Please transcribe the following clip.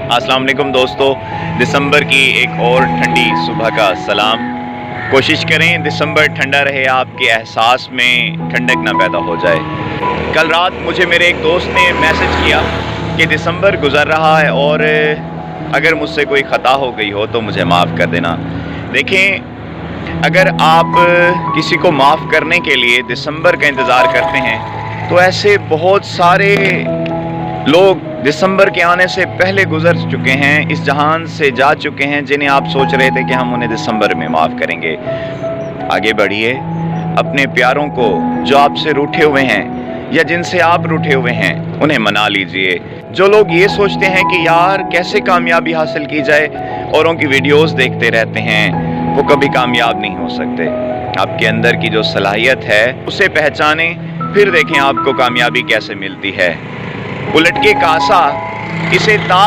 अस्सलाम वालेकुम दोस्तों, दिसंबर की एक और ठंडी सुबह का सलाम। कोशिश करें दिसंबर ठंडा रहे, आपके एहसास में ठंडक ना पैदा हो जाए। कल रात मुझे मेरे एक दोस्त ने मैसेज किया कि दिसंबर गुज़र रहा है और अगर मुझसे कोई ख़ता हो गई हो तो मुझे माफ़ कर देना। देखें, अगर आप किसी को माफ़ करने के लिए दिसंबर का इंतज़ार करते हैं तो ऐसे बहुत सारे लोग दिसंबर के आने से पहले गुजर चुके हैं, इस जहान से जा चुके हैं, जिन्हें आप सोच रहे थे कि हम उन्हें दिसंबर में माफ़ करेंगे। आगे बढ़िए, अपने प्यारों को जो आपसे रूठे हुए हैं या जिनसे आप रूठे हुए हैं उन्हें मना लीजिए। जो लोग ये सोचते हैं कि यार कैसे कामयाबी हासिल की जाए, औरों की वीडियोस देखते रहते हैं, वो कभी कामयाब नहीं हो सकते। आपके अंदर की जो सलाहियत है उसे पहचानें, फिर देखें आपको कामयाबी कैसे मिलती है। उलट के कासा किसे ताज